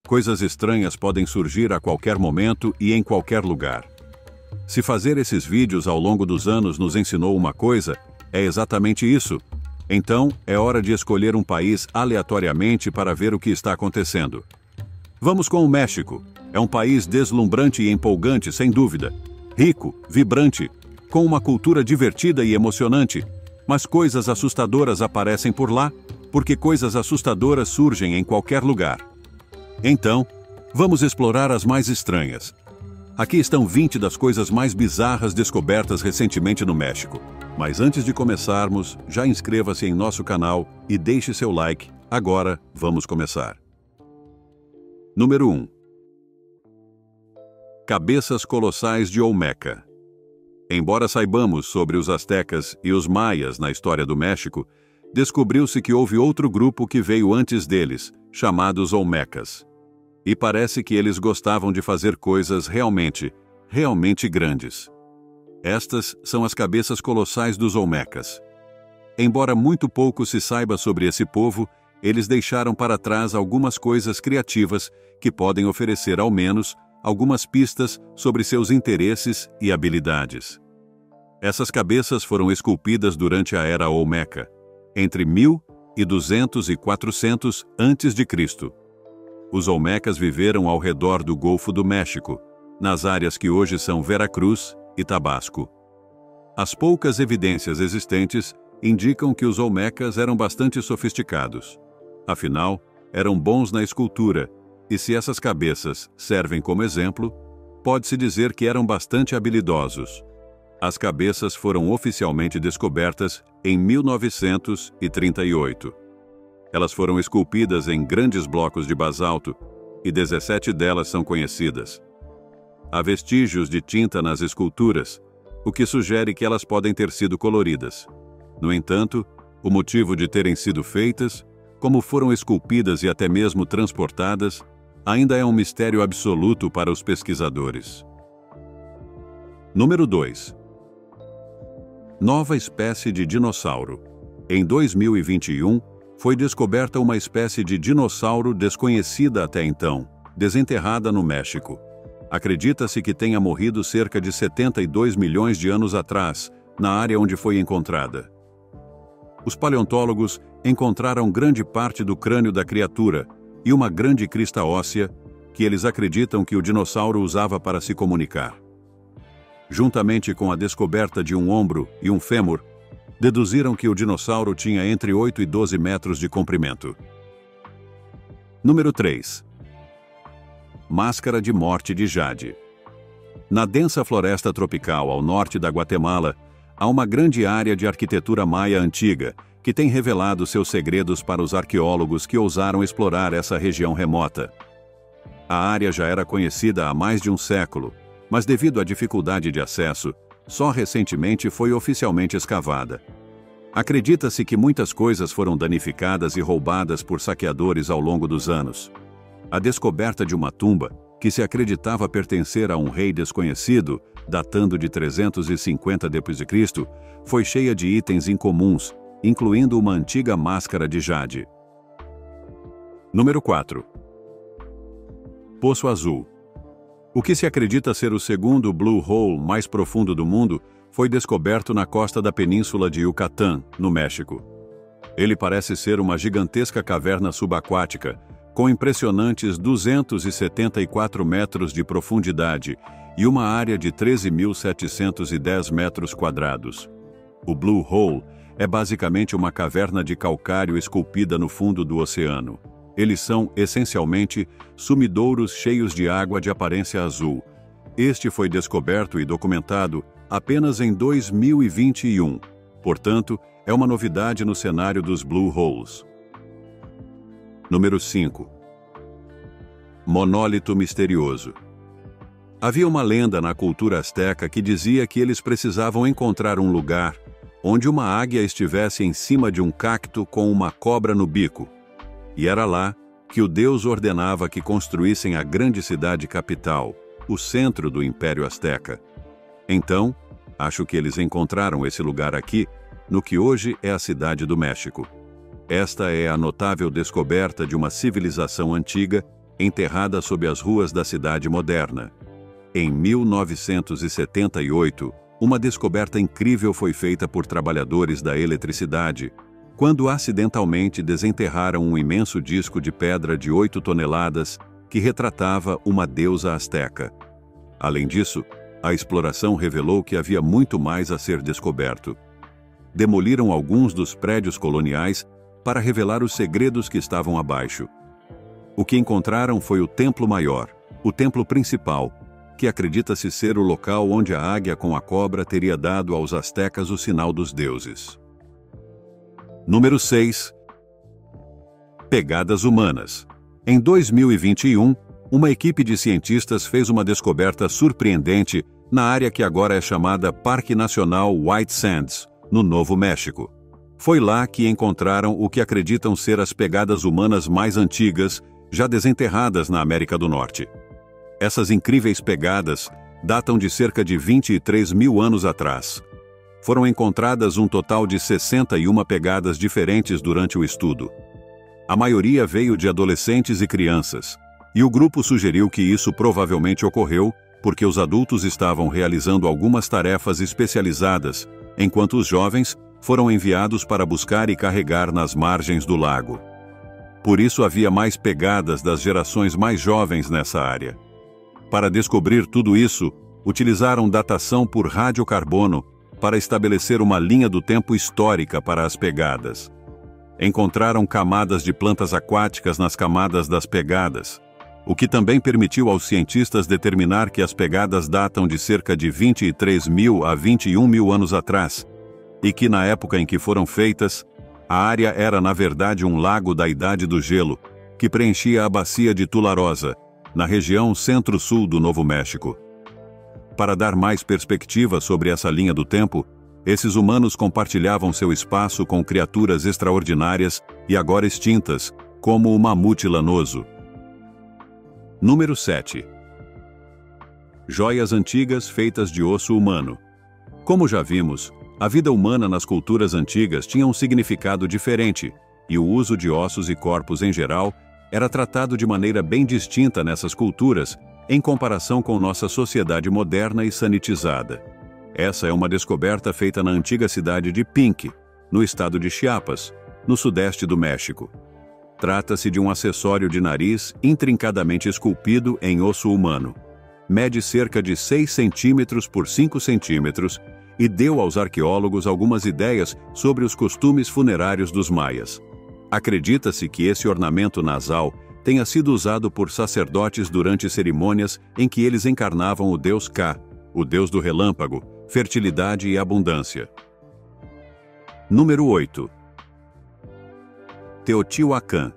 Coisas estranhas podem surgir a qualquer momento e em qualquer lugar. Se fazer esses vídeos ao longo dos anos nos ensinou uma coisa, é exatamente isso. Então, é hora de escolher um país aleatoriamente para ver o que está acontecendo. Vamos com o México. É um país deslumbrante e empolgante, sem dúvida. Rico, vibrante, com uma cultura divertida e emocionante. Mas coisas assustadoras aparecem por lá, porque coisas assustadoras surgem em qualquer lugar. Então, vamos explorar as mais estranhas. Aqui estão 20 das coisas mais bizarras descobertas recentemente no México. Mas antes de começarmos, já inscreva-se em nosso canal e deixe seu like. Agora, vamos começar. Número 1. Cabeças colossais de Olmeca. Embora saibamos sobre os astecas e os maias na história do México, descobriu-se que houve outro grupo que veio antes deles, chamados Olmecas. E parece que eles gostavam de fazer coisas realmente grandes. Estas são as cabeças colossais dos Olmecas. Embora muito pouco se saiba sobre esse povo, eles deixaram para trás algumas coisas criativas que podem oferecer ao menos algumas pistas sobre seus interesses e habilidades. Essas cabeças foram esculpidas durante a Era Olmeca, entre 1200 e 400 a.C. Os Olmecas viveram ao redor do Golfo do México, nas áreas que hoje são Veracruz e Tabasco. As poucas evidências existentes indicam que os Olmecas eram bastante sofisticados. Afinal, eram bons na escultura, e se essas cabeças servem como exemplo, pode-se dizer que eram bastante habilidosos. As cabeças foram oficialmente descobertas em 1938. Elas foram esculpidas em grandes blocos de basalto e 17 delas são conhecidas. Há vestígios de tinta nas esculturas, o que sugere que elas podem ter sido coloridas. No entanto, o motivo de terem sido feitas, como foram esculpidas e até mesmo transportadas, ainda é um mistério absoluto para os pesquisadores. Número 2. Nova espécie de dinossauro. Em 2021, foi descoberta uma espécie de dinossauro desconhecida até então, desenterrada no México. Acredita-se que tenha morrido cerca de 72 milhões de anos atrás, na área onde foi encontrada. Os paleontólogos encontraram grande parte do crânio da criatura e uma grande crista óssea que eles acreditam que o dinossauro usava para se comunicar. Juntamente com a descoberta de um ombro e um fêmur, deduziram que o dinossauro tinha entre 8 e 12 metros de comprimento. Número 3. Máscara de morte de jade. Na densa floresta tropical ao norte da Guatemala, há uma grande área de arquitetura maia antiga que tem revelado seus segredos para os arqueólogos que ousaram explorar essa região remota. A área já era conhecida há mais de um século, mas devido à dificuldade de acesso, só recentemente foi oficialmente escavada. Acredita-se que muitas coisas foram danificadas e roubadas por saqueadores ao longo dos anos. A descoberta de uma tumba, que se acreditava pertencer a um rei desconhecido, datando de 350 d.C., foi cheia de itens incomuns, incluindo uma antiga máscara de jade. Número 4. Poço Azul. O que se acredita ser o segundo Blue Hole mais profundo do mundo foi descoberto na costa da península de Yucatán, no México. Ele parece ser uma gigantesca caverna subaquática, com impressionantes 274 metros de profundidade e uma área de 13.710 metros quadrados. O Blue Hole é basicamente uma caverna de calcário esculpida no fundo do oceano. Eles são, essencialmente, sumidouros cheios de água de aparência azul. Este foi descoberto e documentado apenas em 2021. Portanto, é uma novidade no cenário dos Blue Holes. Número 5. Monólito misterioso. Havia uma lenda na cultura asteca que dizia que eles precisavam encontrar um lugar onde uma águia estivesse em cima de um cacto com uma cobra no bico. E era lá que o deus ordenava que construíssem a grande cidade capital, o centro do Império Azteca. Então, acho que eles encontraram esse lugar aqui, no que hoje é a cidade do México. Esta é a notável descoberta de uma civilização antiga enterrada sob as ruas da cidade moderna. Em 1978, uma descoberta incrível foi feita por trabalhadores da eletricidade, quando acidentalmente desenterraram um imenso disco de pedra de 8 toneladas que retratava uma deusa asteca. Além disso, a exploração revelou que havia muito mais a ser descoberto. Demoliram alguns dos prédios coloniais para revelar os segredos que estavam abaixo. O que encontraram foi o Templo Maior, o templo principal, que acredita-se ser o local onde a águia com a cobra teria dado aos astecas o sinal dos deuses. Número 6. Pegadas humanas. Em 2021, uma equipe de cientistas fez uma descoberta surpreendente na área que agora é chamada Parque Nacional White Sands, no Novo México. Foi lá que encontraram o que acreditam ser as pegadas humanas mais antigas, já desenterradas na América do Norte. Essas incríveis pegadas datam de cerca de 23 mil anos atrás. Foram encontradas um total de 61 pegadas diferentes durante o estudo. A maioria veio de adolescentes e crianças, e o grupo sugeriu que isso provavelmente ocorreu porque os adultos estavam realizando algumas tarefas especializadas, enquanto os jovens foram enviados para buscar e carregar nas margens do lago. Por isso havia mais pegadas das gerações mais jovens nessa área. Para descobrir tudo isso, utilizaram datação por radiocarbono para estabelecer uma linha do tempo histórica para as pegadas. Encontraram camadas de plantas aquáticas nas camadas das pegadas, o que também permitiu aos cientistas determinar que as pegadas datam de cerca de 23 mil a 21 mil anos atrás, e que na época em que foram feitas, a área era na verdade um lago da Idade do Gelo, que preenchia a bacia de Tularosa, na região centro-sul do Novo México. Para dar mais perspectiva sobre essa linha do tempo, esses humanos compartilhavam seu espaço com criaturas extraordinárias e agora extintas, como o mamute lanoso. Número 7. Joias antigas feitas de osso humano. Como já vimos, a vida humana nas culturas antigas tinha um significado diferente, e o uso de ossos e corpos em geral era tratado de maneira bem distinta nessas culturas, em comparação com nossa sociedade moderna e sanitizada. Essa é uma descoberta feita na antiga cidade de Pink, no estado de Chiapas, no sudeste do México. Trata-se de um acessório de nariz intrincadamente esculpido em osso humano. Mede cerca de 6 centímetros por 5 centímetros e deu aos arqueólogos algumas ideias sobre os costumes funerários dos maias. Acredita-se que esse ornamento nasal tenha sido usado por sacerdotes durante cerimônias em que eles encarnavam o deus Ka, o deus do relâmpago, fertilidade e abundância. Número 8. Teotihuacan,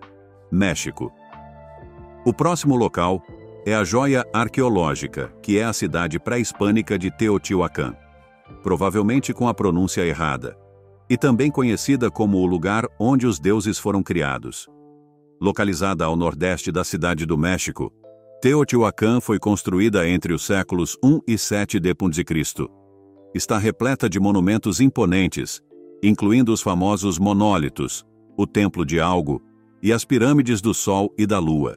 México. O próximo local é a joia arqueológica, que é a cidade pré-hispânica de Teotihuacan, provavelmente com a pronúncia errada, e também conhecida como o lugar onde os deuses foram criados. Localizada ao nordeste da cidade do México, Teotihuacan foi construída entre os séculos I e VII d.C. Está repleta de monumentos imponentes, incluindo os famosos monólitos, o Templo de Algo e as pirâmides do Sol e da Lua.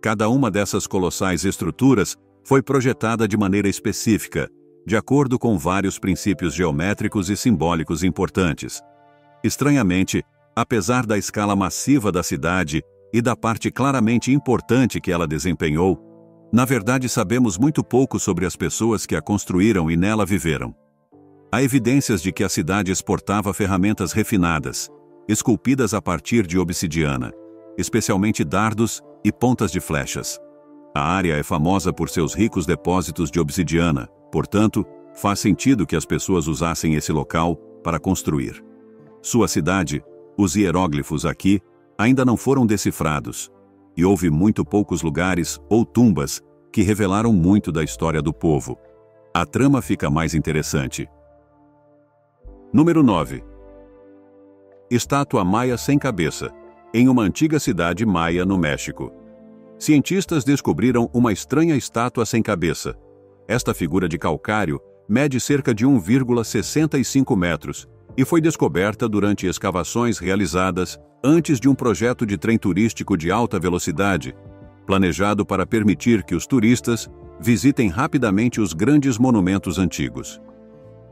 Cada uma dessas colossais estruturas foi projetada de maneira específica, de acordo com vários princípios geométricos e simbólicos importantes. Estranhamente, apesar da escala massiva da cidade e da parte claramente importante que ela desempenhou, na verdade sabemos muito pouco sobre as pessoas que a construíram e nela viveram. Há evidências de que a cidade exportava ferramentas refinadas, esculpidas a partir de obsidiana, especialmente dardos e pontas de flechas. A área é famosa por seus ricos depósitos de obsidiana, portanto, faz sentido que as pessoas usassem esse local para construir. Sua cidade, os hieróglifos aqui, ainda não foram decifrados, e houve muito poucos lugares ou tumbas que revelaram muito da história do povo. A trama fica mais interessante. Número 9. Estátua maia sem cabeça, em uma antiga cidade maia no México. Cientistas descobriram uma estranha estátua sem cabeça. Esta figura de calcário mede cerca de 1,65 metros e foi descoberta durante escavações realizadas antes de um projeto de trem turístico de alta velocidade, planejado para permitir que os turistas visitem rapidamente os grandes monumentos antigos.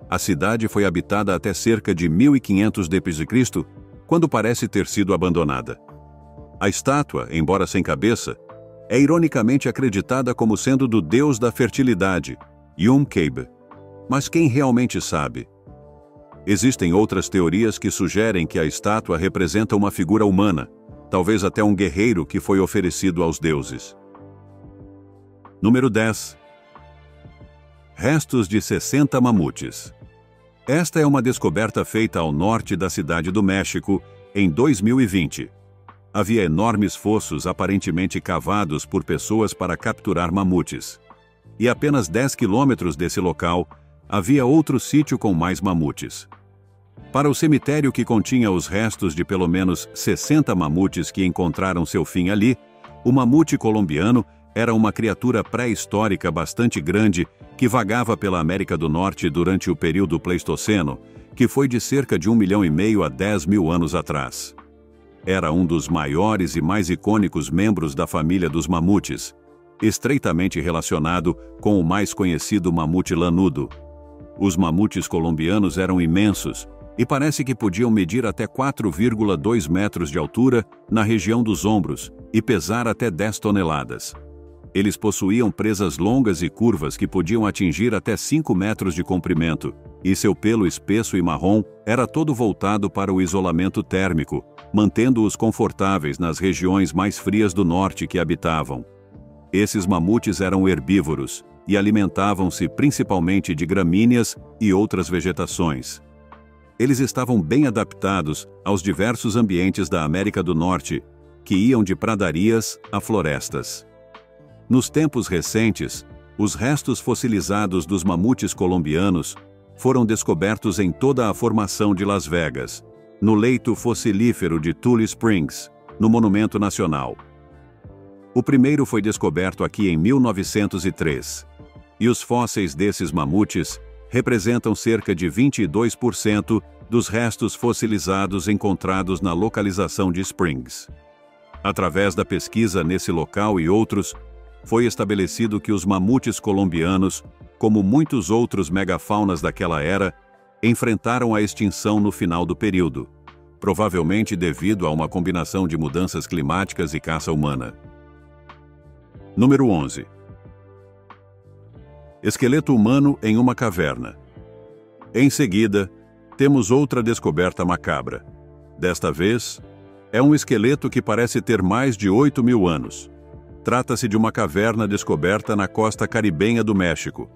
A cidade foi habitada até cerca de 1500 d.C., quando parece ter sido abandonada. A estátua, embora sem cabeça, é ironicamente acreditada como sendo do deus da fertilidade, Yum-Keb. Mas quem realmente sabe? Existem outras teorias que sugerem que a estátua representa uma figura humana, talvez até um guerreiro que foi oferecido aos deuses. Número 10. Restos de 60 mamutes. Esta é uma descoberta feita ao norte da cidade do México em 2020. Havia enormes fossos aparentemente cavados por pessoas para capturar mamutes. E a apenas 10 quilômetros desse local, havia outro sítio com mais mamutes. Para o cemitério que continha os restos de pelo menos 60 mamutes que encontraram seu fim ali, o mamute colombiano era uma criatura pré-histórica bastante grande que vagava pela América do Norte durante o período Pleistoceno, que foi de cerca de 1,5 milhão a 10 mil anos atrás. Era um dos maiores e mais icônicos membros da família dos mamutes, estreitamente relacionado com o mais conhecido mamute lanudo. Os mamutes colombianos eram imensos e parece que podiam medir até 4,2 metros de altura na região dos ombros e pesar até 10 toneladas. Eles possuíam presas longas e curvas que podiam atingir até 5 metros de comprimento, e seu pelo espesso e marrom era todo voltado para o isolamento térmico, mantendo-os confortáveis nas regiões mais frias do norte que habitavam. Esses mamutes eram herbívoros e alimentavam-se principalmente de gramíneas e outras vegetações. Eles estavam bem adaptados aos diversos ambientes da América do Norte, que iam de pradarias a florestas. Nos tempos recentes, os restos fossilizados dos mamutes colombianos foram descobertos em toda a formação de Las Vegas, no leito fossilífero de Tully Springs, no Monumento Nacional. O primeiro foi descoberto aqui em 1903, e os fósseis desses mamutes representam cerca de 22% dos restos fossilizados encontrados na localização de Springs. Através da pesquisa nesse local e outros, foi estabelecido que os mamutes colombianos, como muitos outros megafaunas daquela era, enfrentaram a extinção no final do período, provavelmente devido a uma combinação de mudanças climáticas e caça humana. Número 11. Esqueleto humano em uma caverna. Em seguida, temos outra descoberta macabra. Desta vez, é um esqueleto que parece ter mais de 8 mil anos. Trata-se de uma caverna descoberta na costa caribenha do México.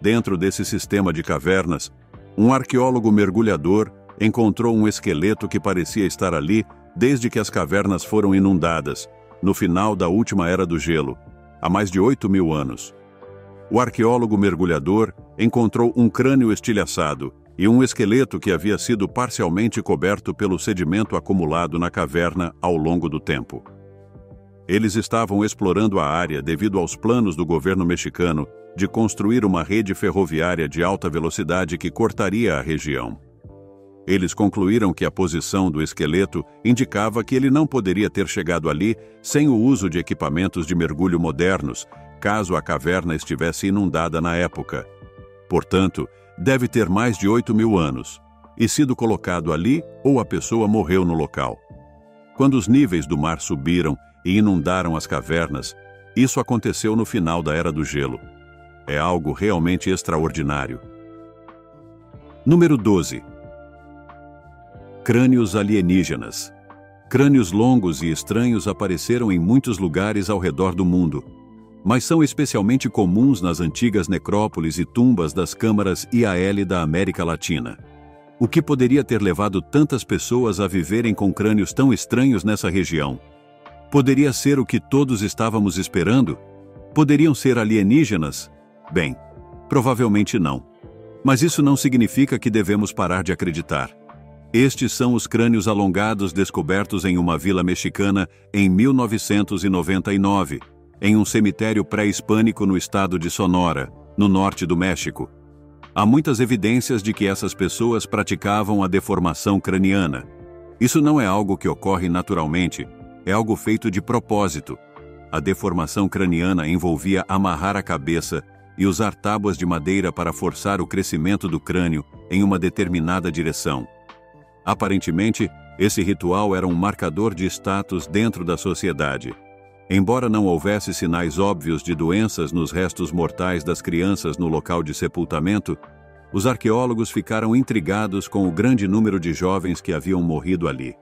Dentro desse sistema de cavernas, um arqueólogo mergulhador encontrou um esqueleto que parecia estar ali desde que as cavernas foram inundadas, no final da última era do gelo, há mais de 8 mil anos. O arqueólogo mergulhador encontrou um crânio estilhaçado e um esqueleto que havia sido parcialmente coberto pelo sedimento acumulado na caverna ao longo do tempo. Eles estavam explorando a área devido aos planos do governo mexicano de construir uma rede ferroviária de alta velocidade que cortaria a região. Eles concluíram que a posição do esqueleto indicava que ele não poderia ter chegado ali sem o uso de equipamentos de mergulho modernos, caso a caverna estivesse inundada na época. Portanto, deve ter mais de 8 mil anos, e sido colocado ali ou a pessoa morreu no local. Quando os níveis do mar subiram e inundaram as cavernas, isso aconteceu no final da Era do Gelo. É algo realmente extraordinário. Número 12. Crânios alienígenas. Crânios longos e estranhos apareceram em muitos lugares ao redor do mundo, mas são especialmente comuns nas antigas necrópolis e tumbas das câmaras IAL da América Latina. O que poderia ter levado tantas pessoas a viverem com crânios tão estranhos nessa região? Poderia ser o que todos estávamos esperando? Poderiam ser alienígenas? Bem, provavelmente não. Mas isso não significa que devemos parar de acreditar. Estes são os crânios alongados descobertos em uma vila mexicana em 1999, em um cemitério pré-hispânico no estado de Sonora, no norte do México. Há muitas evidências de que essas pessoas praticavam a deformação craniana. Isso não é algo que ocorre naturalmente, é algo feito de propósito. A deformação craniana envolvia amarrar a cabeça e usar tábuas de madeira para forçar o crescimento do crânio em uma determinada direção. Aparentemente, esse ritual era um marcador de status dentro da sociedade. Embora não houvesse sinais óbvios de doenças nos restos mortais das crianças no local de sepultamento, os arqueólogos ficaram intrigados com o grande número de jovens que haviam morrido ali.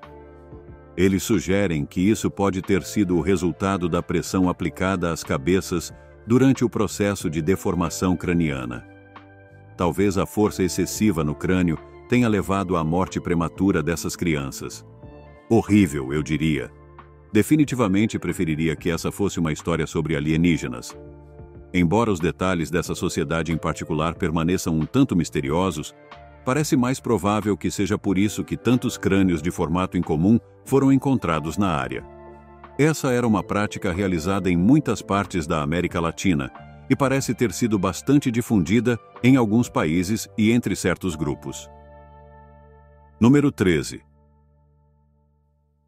Eles sugerem que isso pode ter sido o resultado da pressão aplicada às cabeças durante o processo de deformação craniana. Talvez a força excessiva no crânio tenha levado à morte prematura dessas crianças. Horrível, eu diria. Definitivamente preferiria que essa fosse uma história sobre alienígenas. Embora os detalhes dessa sociedade em particular permaneçam um tanto misteriosos, parece mais provável que seja por isso que tantos crânios de formato incomum foram encontrados na área. Essa era uma prática realizada em muitas partes da América Latina e parece ter sido bastante difundida em alguns países e entre certos grupos. Número 13.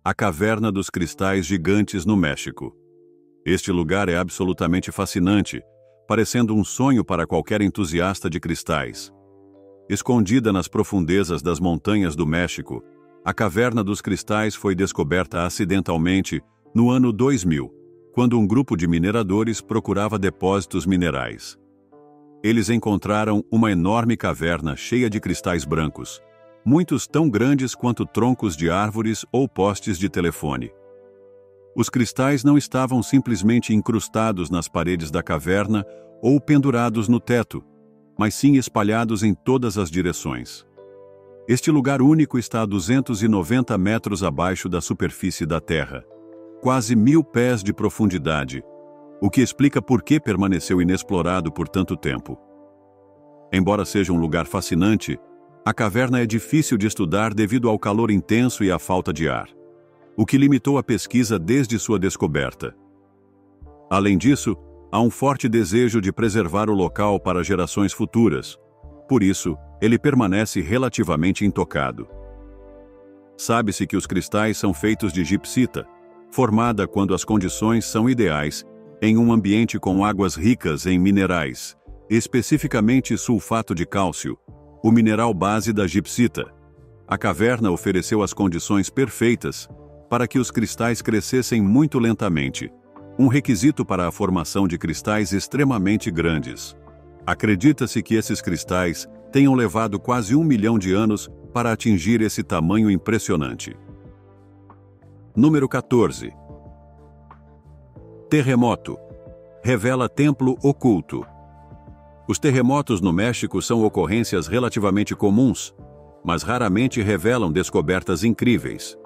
A Caverna dos Cristais Gigantes no México. Este lugar é absolutamente fascinante, parecendo um sonho para qualquer entusiasta de cristais. Escondida nas profundezas das montanhas do México, a Caverna dos Cristais foi descoberta acidentalmente no ano 2000, quando um grupo de mineradores procurava depósitos minerais. Eles encontraram uma enorme caverna cheia de cristais brancos, muitos tão grandes quanto troncos de árvores ou postes de telefone. Os cristais não estavam simplesmente incrustados nas paredes da caverna ou pendurados no teto, mas sim espalhados em todas as direções. Este lugar único está a 290 metros abaixo da superfície da Terra, quase 1000 pés de profundidade, o que explica por que permaneceu inexplorado por tanto tempo. Embora seja um lugar fascinante, a caverna é difícil de estudar devido ao calor intenso e à falta de ar, o que limitou a pesquisa desde sua descoberta. Além disso, há um forte desejo de preservar o local para gerações futuras. Por isso, ele permanece relativamente intocado. Sabe-se que os cristais são feitos de gipsita, formada quando as condições são ideais, em um ambiente com águas ricas em minerais, especificamente sulfato de cálcio, o mineral base da gipsita. A caverna ofereceu as condições perfeitas para que os cristais crescessem muito lentamente, um requisito para a formação de cristais extremamente grandes. Acredita-se que esses cristais tenham levado quase 1 milhão de anos para atingir esse tamanho impressionante. Número 14. Terremoto. Revela templo oculto. Os terremotos no México são ocorrências relativamente comuns, mas raramente revelam descobertas incríveis.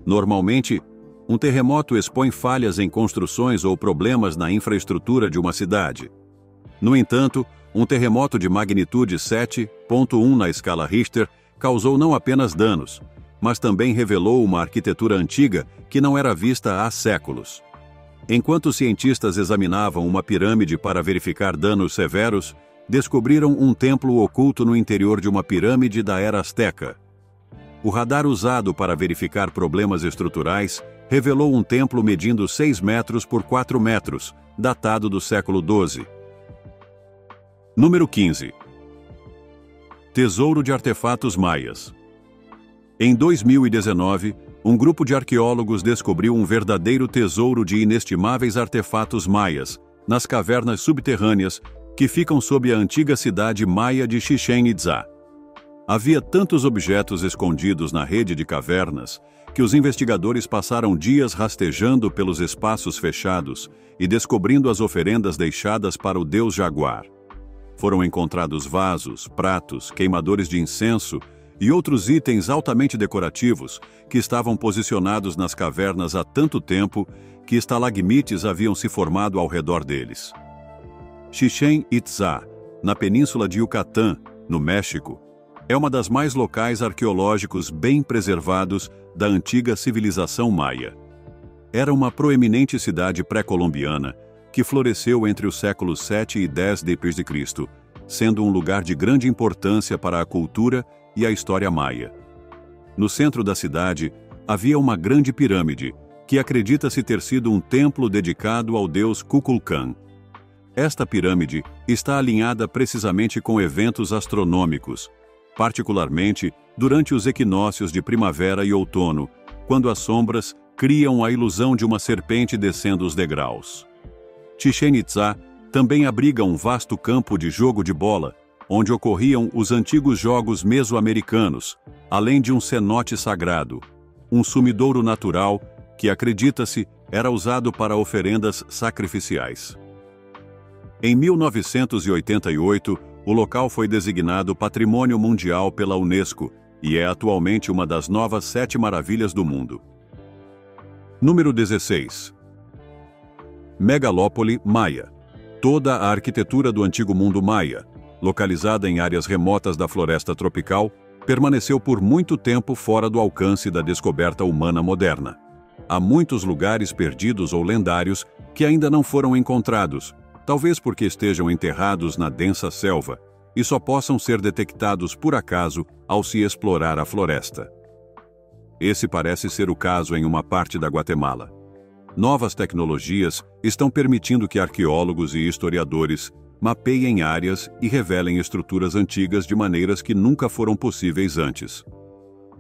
Normalmente, um terremoto expõe falhas em construções ou problemas na infraestrutura de uma cidade. No entanto, um terremoto de magnitude 7.1 na escala Richter causou não apenas danos, mas também revelou uma arquitetura antiga que não era vista há séculos. Enquanto cientistas examinavam uma pirâmide para verificar danos severos, descobriram um templo oculto no interior de uma pirâmide da era Azteca. O radar usado para verificar problemas estruturais revelou um templo medindo 6 metros por 4 metros, datado do século XII. Número 15. Tesouro de artefatos maias. Em 2019, um grupo de arqueólogos descobriu um verdadeiro tesouro de inestimáveis artefatos maias, nas cavernas subterrâneas que ficam sob a antiga cidade maia de Chichén Itzá. Havia tantos objetos escondidos na rede de cavernas que os investigadores passaram dias rastejando pelos espaços fechados e descobrindo as oferendas deixadas para o deus jaguar. Foram encontrados vasos, pratos, queimadores de incenso e outros itens altamente decorativos que estavam posicionados nas cavernas há tanto tempo que estalagmites haviam se formado ao redor deles. Chichén Itzá, na península de Yucatán, no México, é uma das mais locais arqueológicos bem preservados da antiga civilização maia. Era uma proeminente cidade pré-colombiana que floresceu entre os séculos 7 e 10 d.C., sendo um lugar de grande importância para a cultura e a história maia. No centro da cidade havia uma grande pirâmide, que acredita-se ter sido um templo dedicado ao deus Kukulkan. Esta pirâmide está alinhada precisamente com eventos astronômicos, particularmente durante os equinócios de primavera e outono, quando as sombras criam a ilusão de uma serpente descendo os degraus. Chichén Itzá também abriga um vasto campo de jogo de bola, onde ocorriam os antigos jogos mesoamericanos, além de um cenote sagrado, um sumidouro natural que, acredita-se, era usado para oferendas sacrificiais. Em 1988, o local foi designado Patrimônio Mundial pela Unesco e é atualmente uma das novas 7 maravilhas do mundo. Número 16. Megalópole Maia. Toda a arquitetura do antigo mundo maia, localizada em áreas remotas da floresta tropical, permaneceu por muito tempo fora do alcance da descoberta humana moderna. Há muitos lugares perdidos ou lendários que ainda não foram encontrados, talvez porque estejam enterrados na densa selva e só possam ser detectados por acaso ao se explorar a floresta. Esse parece ser o caso em uma parte da Guatemala. Novas tecnologias estão permitindo que arqueólogos e historiadores mapeiem áreas e revelem estruturas antigas de maneiras que nunca foram possíveis antes.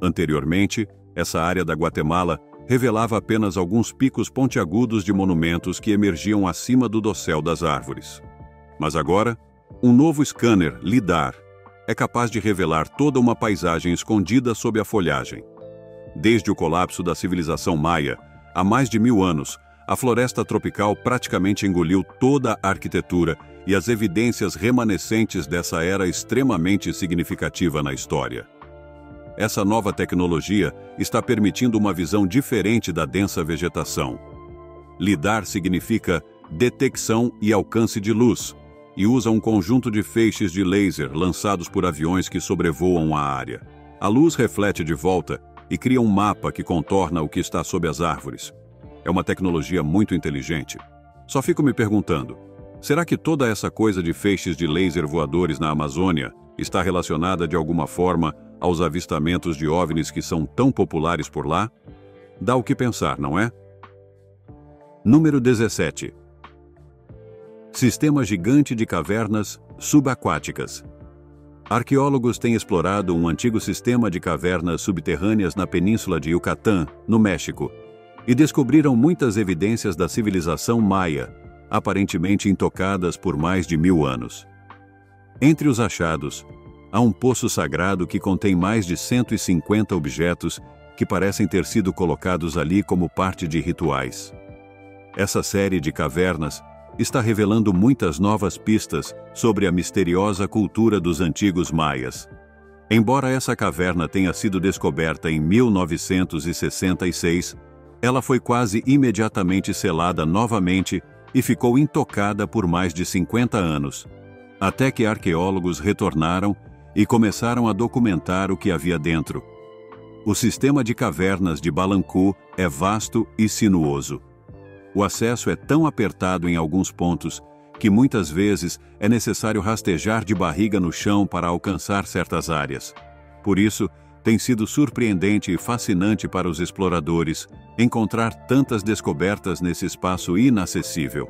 Anteriormente, essa área da Guatemala revelava apenas alguns picos pontiagudos de monumentos que emergiam acima do dossel das árvores. Mas agora, um novo scanner, LIDAR, é capaz de revelar toda uma paisagem escondida sob a folhagem. Desde o colapso da civilização maia, há mais de 1000 anos, a floresta tropical praticamente engoliu toda a arquitetura e as evidências remanescentes dessa era extremamente significativa na história. Essa nova tecnologia está permitindo uma visão diferente da densa vegetação. LIDAR significa detecção e alcance de luz, e usa um conjunto de feixes de laser lançados por aviões que sobrevoam a área. A luz reflete de volta e cria um mapa que contorna o que está sob as árvores. É uma tecnologia muito inteligente. Só fico me perguntando, será que toda essa coisa de feixes de laser voadores na Amazônia está relacionada de alguma forma aos avistamentos de OVNIs que são tão populares por lá? Dá o que pensar, não é? Número 17. Sistema gigante de cavernas subaquáticas. Arqueólogos têm explorado um antigo sistema de cavernas subterrâneas na península de Yucatán, no México, e descobriram muitas evidências da civilização maia, aparentemente intocadas por mais de 1000 anos. Entre os achados, há um poço sagrado que contém mais de 150 objetos que parecem ter sido colocados ali como parte de rituais. Essa série de cavernas está revelando muitas novas pistas sobre a misteriosa cultura dos antigos maias. Embora essa caverna tenha sido descoberta em 1966, ela foi quase imediatamente selada novamente e ficou intocada por mais de 50 anos, até que arqueólogos retornaram e começaram a documentar o que havia dentro. O sistema de cavernas de Balancu é vasto e sinuoso. O acesso é tão apertado em alguns pontos que muitas vezes é necessário rastejar de barriga no chão para alcançar certas áreas. Por isso, tem sido surpreendente e fascinante para os exploradores encontrar tantas descobertas nesse espaço inacessível.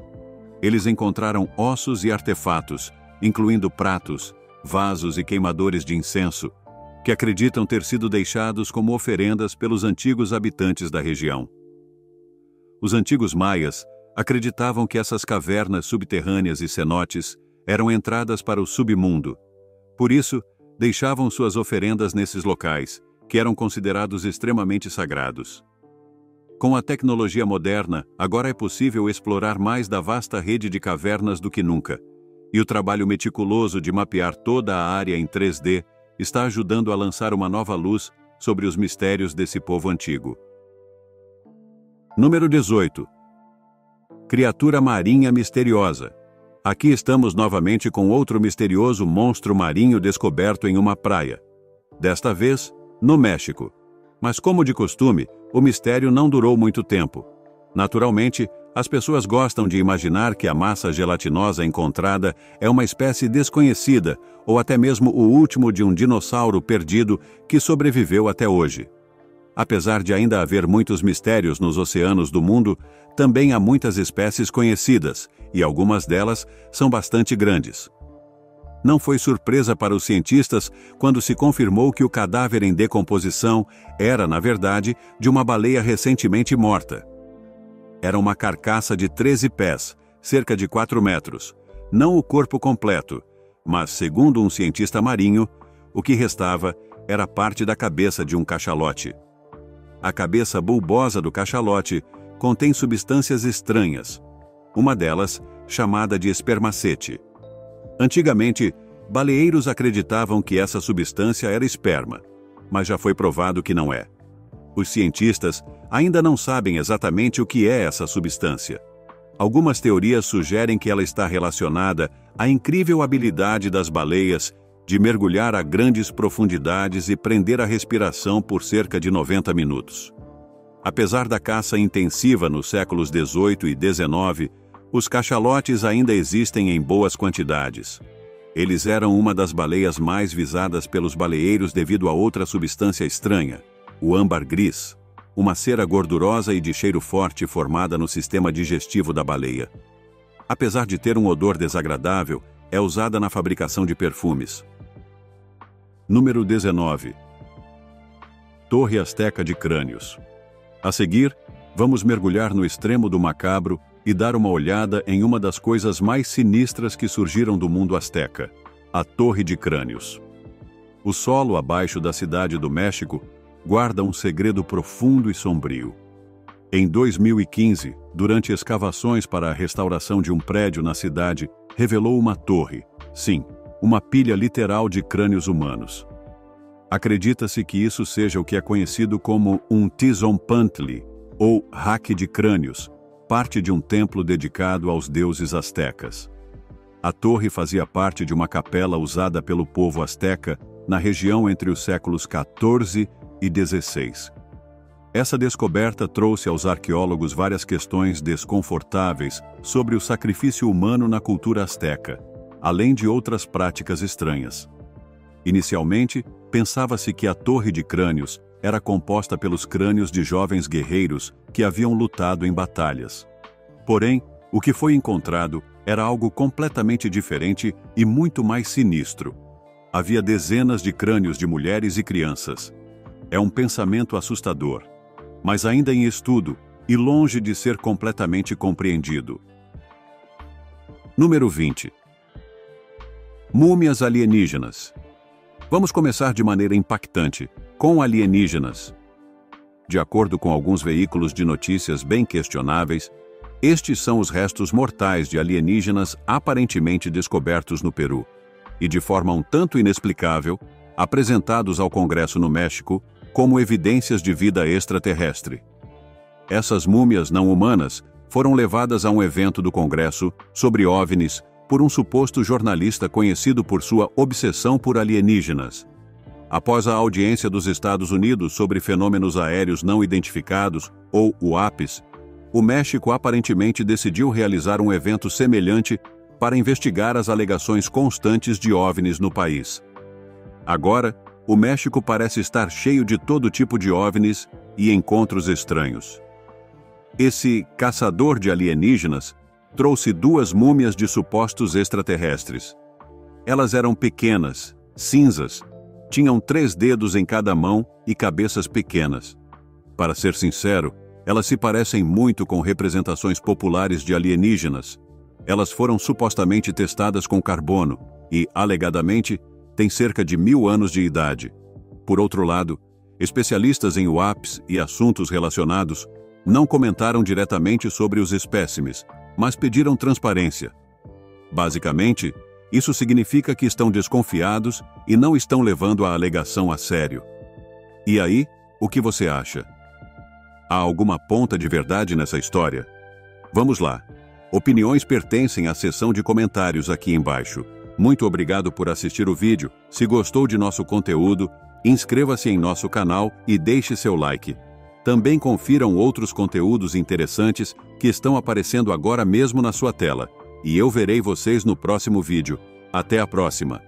Eles encontraram ossos e artefatos, incluindo pratos, vasos e queimadores de incenso, que acreditam ter sido deixados como oferendas pelos antigos habitantes da região. Os antigos maias acreditavam que essas cavernas subterrâneas e cenotes eram entradas para o submundo. Por isso, deixavam suas oferendas nesses locais, que eram considerados extremamente sagrados. Com a tecnologia moderna, agora é possível explorar mais da vasta rede de cavernas do que nunca, e o trabalho meticuloso de mapear toda a área em 3D está ajudando a lançar uma nova luz sobre os mistérios desse povo antigo. Número 18. Criatura marinha misteriosa. Aqui estamos novamente com outro misterioso monstro marinho descoberto em uma praia. Desta vez, no México. Mas como de costume, o mistério não durou muito tempo. Naturalmente, as pessoas gostam de imaginar que a massa gelatinosa encontrada é uma espécie desconhecida ou até mesmo o último de um dinossauro perdido que sobreviveu até hoje. Apesar de ainda haver muitos mistérios nos oceanos do mundo, também há muitas espécies conhecidas, e algumas delas são bastante grandes. Não foi surpresa para os cientistas quando se confirmou que o cadáver em decomposição era, na verdade, de uma baleia recentemente morta. Era uma carcaça de 13 pés, cerca de 4 metros. Não o corpo completo, mas, segundo um cientista marinho, o que restava era parte da cabeça de um cachalote. A cabeça bulbosa do cachalote contém substâncias estranhas, uma delas chamada de espermacete. Antigamente, baleeiros acreditavam que essa substância era esperma, mas já foi provado que não é. Os cientistas ainda não sabem exatamente o que é essa substância. Algumas teorias sugerem que ela está relacionada à incrível habilidade das baleias de mergulhar a grandes profundidades e prender a respiração por cerca de 90 minutos. Apesar da caça intensiva nos séculos XVIII e XIX, os cachalotes ainda existem em boas quantidades. Eles eram uma das baleias mais visadas pelos baleeiros devido a outra substância estranha, o âmbar gris, uma cera gordurosa e de cheiro forte formada no sistema digestivo da baleia. Apesar de ter um odor desagradável, é usada na fabricação de perfumes. Número 19. Torre Azteca de Crânios. A seguir, vamos mergulhar no extremo do macabro e dar uma olhada em uma das coisas mais sinistras que surgiram do mundo azteca, a Torre de Crânios. O solo abaixo da cidade do México guarda um segredo profundo e sombrio. Em 2015, durante escavações para a restauração de um prédio na cidade, revelou uma torre, sim, uma pilha literal de crânios humanos. Acredita-se que isso seja o que é conhecido como um Tizomantli, ou raque de crânios, parte de um templo dedicado aos deuses astecas. A torre fazia parte de uma capela usada pelo povo asteca na região entre os séculos XIV e XVI. Essa descoberta trouxe aos arqueólogos várias questões desconfortáveis sobre o sacrifício humano na cultura asteca, além de outras práticas estranhas. Inicialmente, pensava-se que a Torre de Crânios era composta pelos crânios de jovens guerreiros que haviam lutado em batalhas. Porém, o que foi encontrado era algo completamente diferente e muito mais sinistro. Havia dezenas de crânios de mulheres e crianças. É um pensamento assustador, mas ainda em estudo e longe de ser completamente compreendido. Número 20. Múmias alienígenas. Vamos começar de maneira impactante, com alienígenas. De acordo com alguns veículos de notícias bem questionáveis, estes são os restos mortais de alienígenas aparentemente descobertos no Peru, e de forma um tanto inexplicável, apresentados ao Congresso no México como evidências de vida extraterrestre. Essas múmias não humanas foram levadas a um evento do Congresso sobre OVNIs por um suposto jornalista conhecido por sua obsessão por alienígenas. Após a audiência dos Estados Unidos sobre fenômenos aéreos não identificados, ou UAPs, o México aparentemente decidiu realizar um evento semelhante para investigar as alegações constantes de OVNIs no país. Agora, o México parece estar cheio de todo tipo de OVNIs e encontros estranhos. Esse caçador de alienígenas trouxe 2 múmias de supostos extraterrestres. Elas eram pequenas, cinzas, tinham 3 dedos em cada mão e cabeças pequenas. Para ser sincero, elas se parecem muito com representações populares de alienígenas. Elas foram supostamente testadas com carbono e, alegadamente, têm cerca de 1000 anos de idade. Por outro lado, especialistas em UAPs e assuntos relacionados não comentaram diretamente sobre os espécimes, mas pediram transparência. Basicamente, isso significa que estão desconfiados e não estão levando a alegação a sério. E aí, o que você acha? Há alguma ponta de verdade nessa história? Vamos lá. Opiniões pertencem à seção de comentários aqui embaixo. Muito obrigado por assistir o vídeo. Se gostou de nosso conteúdo, inscreva-se em nosso canal e deixe seu like. Também confiram outros conteúdos interessantes que estão aparecendo agora mesmo na sua tela. E eu verei vocês no próximo vídeo. Até a próxima!